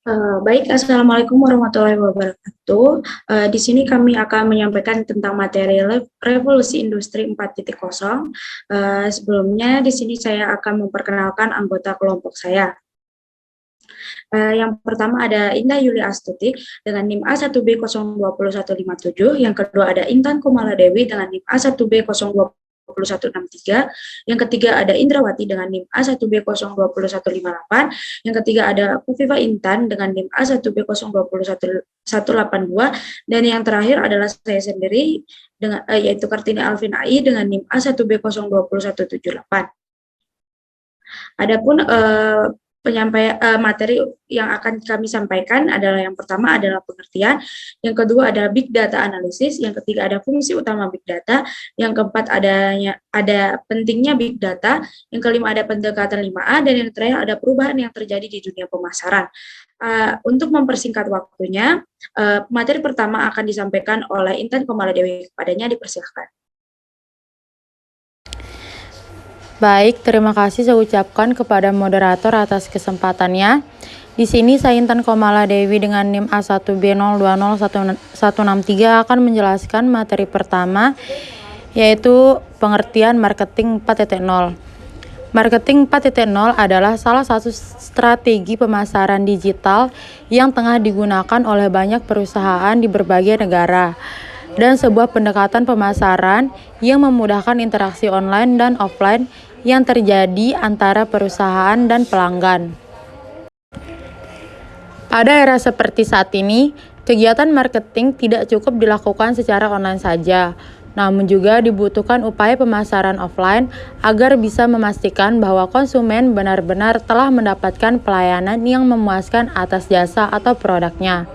Baik, Assalamualaikum warahmatullahi wabarakatuh. Di sini kami akan menyampaikan tentang materi Revolusi Industri 4.0. Sebelumnya, di sini saya akan memperkenalkan anggota kelompok saya. Yang pertama ada Indah Yuli Astuti dengan NIM A1B02157, yang kedua ada Intan Kumala Dewi dengan NIM A1B02163, yang ketiga ada Indrawati dengan NIM A1B02158, yang ketiga ada Kofifa Intan dengan NIM A1B02182, dan yang terakhir adalah saya sendiri dengan yaitu Kartini Alvin AI dengan NIM A1B02178. Adapun penyampaian materi yang akan kami sampaikan adalah yang pertama adalah pengertian, yang kedua ada big data analisis, yang ketiga ada fungsi utama big data, yang keempat ada pentingnya big data, yang kelima ada pendekatan 5A, dan yang terakhir ada perubahan yang terjadi di dunia pemasaran. Untuk mempersingkat waktunya, materi pertama akan disampaikan oleh Intan Komala Dewi. Kepadanya dipersilahkan. Baik, terima kasih saya ucapkan kepada moderator atas kesempatannya. Di sini saya Intan Komala Dewi dengan NIM A1B020163 akan menjelaskan materi pertama, yaitu pengertian marketing 4.0. Marketing 4.0 adalah salah satu strategi pemasaran digital yang tengah digunakan oleh banyak perusahaan di berbagai negara, dan sebuah pendekatan pemasaran yang memudahkan interaksi online dan offline yang terjadi antara perusahaan dan pelanggan. Pada era seperti saat ini, kegiatan marketing tidak cukup dilakukan secara online saja, namun juga dibutuhkan upaya pemasaran offline agar bisa memastikan bahwa konsumen benar-benar telah mendapatkan pelayanan yang memuaskan atas jasa atau produknya.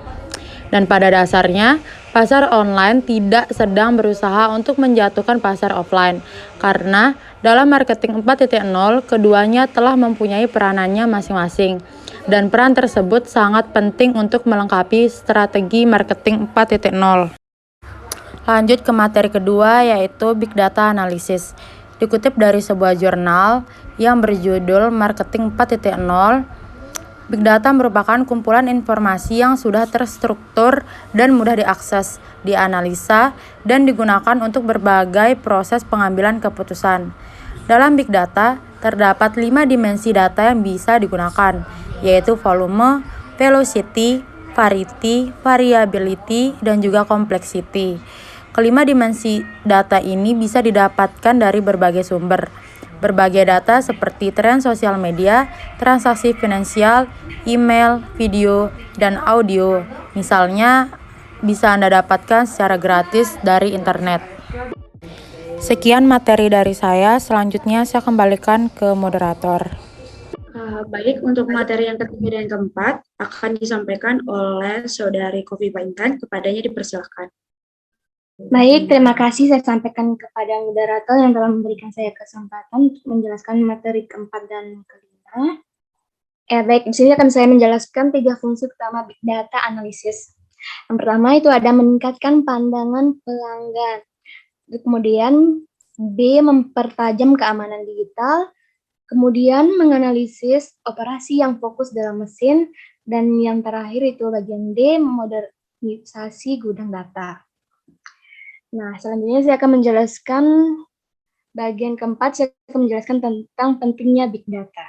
Dan pada dasarnya, pasar online tidak sedang berusaha untuk menjatuhkan pasar offline, karena dalam marketing 4.0, keduanya telah mempunyai peranannya masing-masing, dan peran tersebut sangat penting untuk melengkapi strategi marketing 4.0. Lanjut ke materi kedua, yaitu Big Data Analysis. Dikutip dari sebuah jurnal yang berjudul Marketing 4.0, Big Data merupakan kumpulan informasi yang sudah terstruktur dan mudah diakses, dianalisa, dan digunakan untuk berbagai proses pengambilan keputusan. Dalam Big Data, terdapat 5 dimensi data yang bisa digunakan, yaitu volume, velocity, variety, variability, dan juga complexity. Kelima dimensi data ini bisa didapatkan dari berbagai sumber. Berbagai data seperti tren sosial media, transaksi finansial, email, video, dan audio, misalnya, bisa Anda dapatkan secara gratis dari internet. Sekian materi dari saya, selanjutnya saya kembalikan ke moderator. Baik, untuk materi yang ketiga dan keempat akan disampaikan oleh Saudari Kofifa Intan. Kepadanya dipersilahkan. Baik, terima kasih saya sampaikan kepada moderator yang telah memberikan saya kesempatan untuk menjelaskan materi keempat dan kelima. Baik, di sini akan saya menjelaskan 3 fungsi utama Big Data Analysis. Yang pertama itu ada meningkatkan pandangan pelanggan. Kemudian B, mempertajam keamanan digital. Kemudian menganalisis operasi yang fokus dalam mesin. Dan yang terakhir itu bagian D, modernisasi gudang data. Nah, selanjutnya saya akan menjelaskan bagian keempat, saya akan menjelaskan tentang pentingnya Big Data.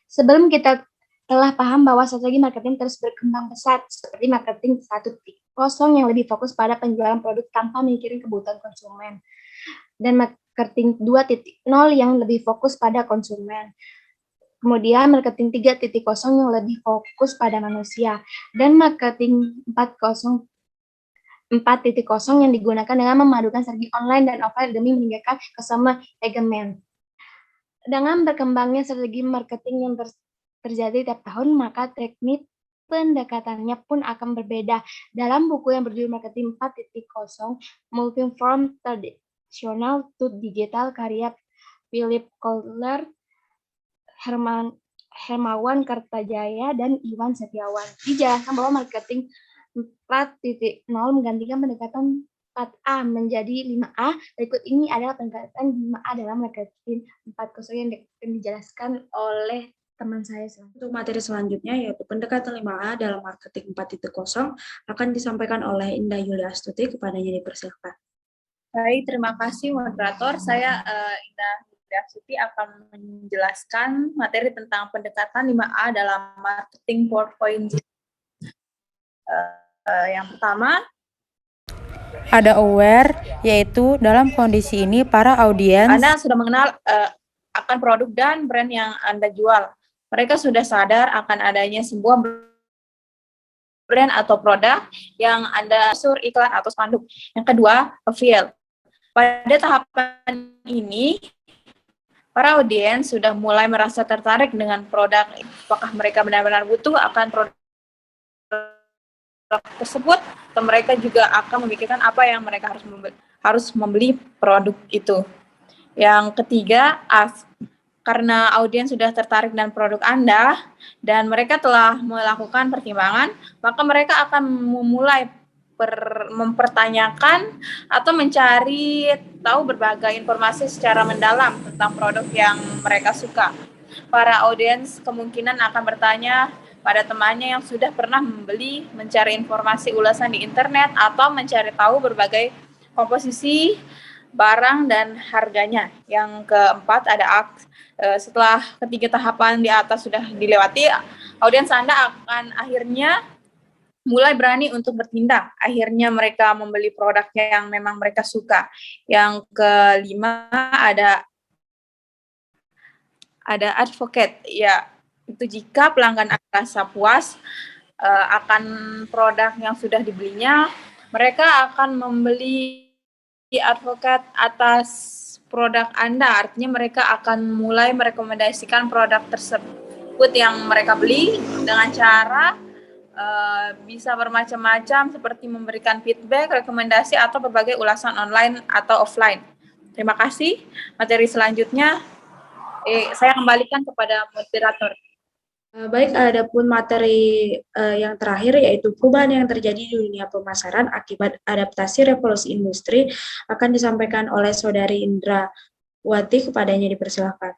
Sebelum kita telah paham bahwa strategi marketing terus berkembang pesat, seperti marketing 1.0 yang lebih fokus pada penjualan produk tanpa mikirin kebutuhan konsumen, dan marketing 2.0 yang lebih fokus pada konsumen. Kemudian marketing 3.0 yang lebih fokus pada manusia, dan marketing 4.0 yang digunakan dengan memadukan strategi online dan offline demi meningkatkan customer engagement. Dengan berkembangnya strategi marketing yang terjadi tiap tahun, maka teknik pendekatannya pun akan berbeda. Dalam buku yang berjudul Marketing 4.0, Moving from Traditional to Digital, karya Philip Kotler, Hermawan Kartajaya, dan Iwan Setiawan, dijelaskan bahwa marketing 4.0 menggantikan pendekatan 4A menjadi 5A. Berikut ini adalah pendekatan 5A dalam marketing 4.0 yang dijelaskan oleh teman saya selanjutnya. Untuk materi selanjutnya yaitu pendekatan 5A dalam marketing 4.0 akan disampaikan oleh Indah Yulia Astuti, kepadanya dipersilakan. Baik, terima kasih moderator. Saya Indah Yulia Astuti akan menjelaskan materi tentang pendekatan 5A dalam marketing 4.0. Yang pertama, Ada aware, yaitu dalam kondisi ini para audiens Anda sudah mengenal akan produk dan brand yang Anda jual. Mereka sudah sadar akan adanya sebuah brand atau produk yang Anda sur iklan atau spanduk. Yang kedua, appeal. Pada tahapan ini, para audiens sudah mulai merasa tertarik dengan produk. Apakah mereka benar-benar butuh akan produk tersebut, atau mereka juga akan memikirkan apa yang mereka harus membeli produk itu. Yang ketiga, karena audiens sudah tertarik dengan produk Anda dan mereka telah melakukan pertimbangan, maka mereka akan memulai mempertanyakan atau mencari tahu berbagai informasi secara mendalam tentang produk yang mereka suka. Para audiens kemungkinan akan bertanya pada temannya yang sudah pernah membeli, mencari informasi ulasan di internet, atau mencari tahu berbagai komposisi barang dan harganya. Yang keempat ada setelah ketiga tahapan di atas sudah dilewati, audiens Anda akan akhirnya mulai berani untuk bertindak. Akhirnya mereka membeli produk yang memang mereka suka. Yang kelima ada advocate, ya itu jika pelanggan merasa puas akan produk yang sudah dibelinya, mereka akan membeli advocate atas produk Anda. Artinya mereka akan mulai merekomendasikan produk tersebut yang mereka beli dengan cara bisa bermacam-macam seperti memberikan feedback, rekomendasi, atau berbagai ulasan online atau offline. Terima kasih. Materi selanjutnya saya kembalikan kepada moderator. Baik, adapun materi yang terakhir yaitu perubahan yang terjadi di dunia pemasaran akibat adaptasi revolusi industri akan disampaikan oleh Saudari Indrawati, kepadanya dipersilakan.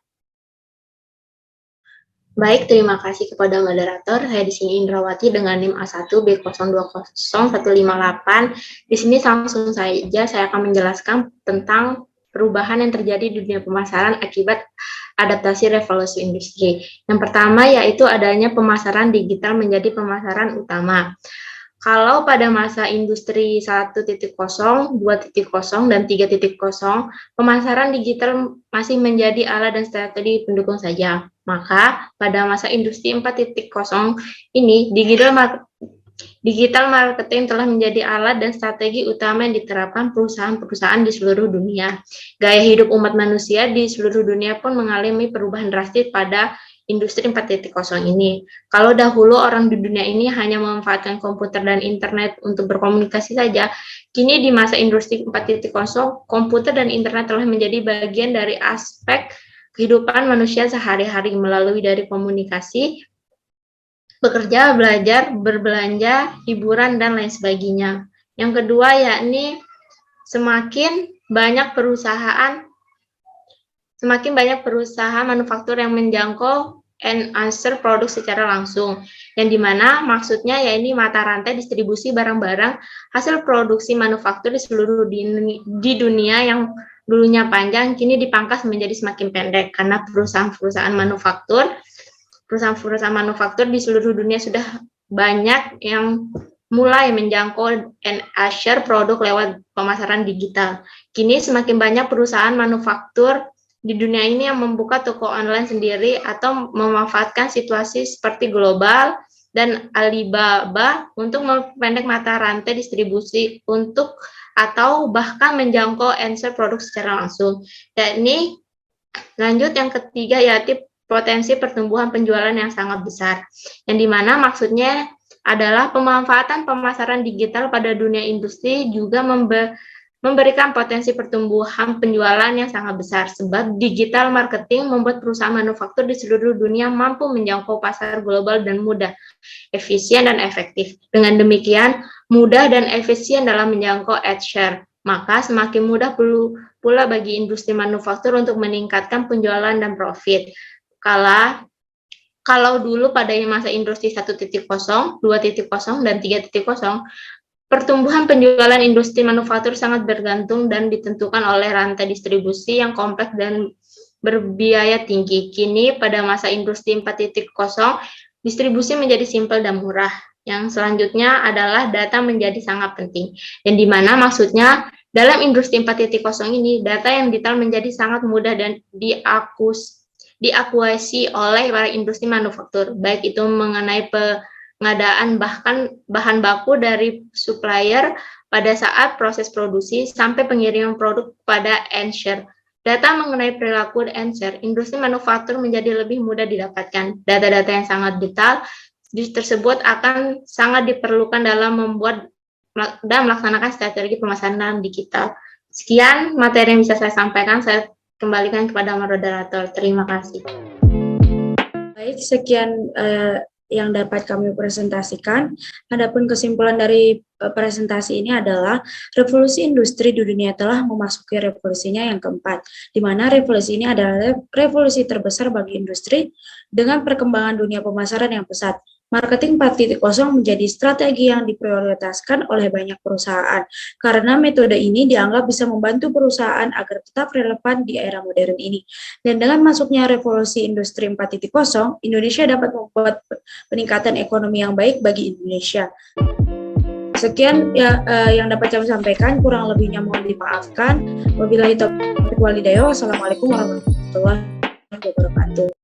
Baik, terima kasih kepada moderator. Saya di sini Indrawati dengan NIM A1B020158. Di sini langsung saja saya akan menjelaskan tentang perubahan yang terjadi di dunia pemasaran akibat adaptasi revolusi industri. Yang pertama yaitu adanya pemasaran digital menjadi pemasaran utama. Kalau pada masa industri 1.0, 2.0, dan 3.0, pemasaran digital masih menjadi alat dan strategi pendukung saja. Maka pada masa industri 4.0 ini, digital marketing telah menjadi alat dan strategi utama yang diterapkan perusahaan-perusahaan di seluruh dunia. Gaya hidup umat manusia di seluruh dunia pun mengalami perubahan drastis pada industri 4.0 ini. Kalau dahulu orang di dunia ini hanya memanfaatkan komputer dan internet untuk berkomunikasi saja, kini di masa industri 4.0, komputer dan internet telah menjadi bagian dari aspek kehidupan manusia sehari-hari melalui dari komunikasi, bekerja, belajar, berbelanja, hiburan, dan lain sebagainya. Yang kedua yakni semakin banyak perusahaan manufaktur yang menjangkau and answer produk secara langsung, yang dimana maksudnya yakni mata rantai distribusi barang-barang hasil produksi manufaktur di seluruh di dunia yang dulunya panjang kini dipangkas menjadi semakin pendek karena perusahaan-perusahaan manufaktur di seluruh dunia sudah banyak yang mulai menjangkau and share produk lewat pemasaran digital. Kini semakin banyak perusahaan manufaktur di dunia ini yang membuka toko online sendiri atau memanfaatkan situasi seperti global dan Alibaba untuk memperpendek mata rantai distribusi untuk atau bahkan menjangkau and share produk secara langsung. Yakni lanjut yang ketiga yaitu potensi pertumbuhan penjualan yang sangat besar, yang dimana maksudnya adalah pemanfaatan pemasaran digital pada dunia industri juga memberikan potensi pertumbuhan penjualan yang sangat besar, sebab digital marketing membuat perusahaan manufaktur di seluruh dunia mampu menjangkau pasar global dan mudah, efisien, dan efektif. Dengan demikian, mudah dan efisien dalam menjangkau ad share, maka semakin mudah pula bagi industri manufaktur untuk meningkatkan penjualan dan profit. Kala kalau dulu pada masa industri 1.0, 2.0, dan 3.0, pertumbuhan penjualan industri manufaktur sangat bergantung dan ditentukan oleh rantai distribusi yang kompleks dan berbiaya tinggi. Kini pada masa industri 4.0, distribusi menjadi simpel dan murah. Yang selanjutnya adalah data menjadi sangat penting. Dan di mana maksudnya dalam industri 4.0 ini, data yang detail menjadi sangat mudah dan diakuasi oleh para industri manufaktur, baik itu mengenai pengadaan bahkan bahan baku dari supplier pada saat proses produksi sampai pengiriman produk pada end share. Data mengenai perilaku end share, industri manufaktur menjadi lebih mudah didapatkan. Data-data yang sangat detail tersebut akan sangat diperlukan dalam membuat dan melaksanakan strategi pemasaran digital. Sekian materi yang bisa saya sampaikan, saya kembalikan kepada moderator. Terima kasih. Baik, sekian yang dapat kami presentasikan. Adapun kesimpulan dari presentasi ini adalah revolusi industri di dunia telah memasuki revolusinya yang keempat, di mana revolusi ini adalah revolusi terbesar bagi industri dengan perkembangan dunia pemasaran yang pesat. Marketing 4.0 menjadi strategi yang diprioritaskan oleh banyak perusahaan, karena metode ini dianggap bisa membantu perusahaan agar tetap relevan di era modern ini. Dan dengan masuknya revolusi industri 4.0, Indonesia dapat membuat peningkatan ekonomi yang baik bagi Indonesia. Sekian yang dapat kami sampaikan, kurang lebihnya mohon dimaafkan. Wabillahi taufiq wal hidayah. Wassalamualaikum warahmatullahi wabarakatuh.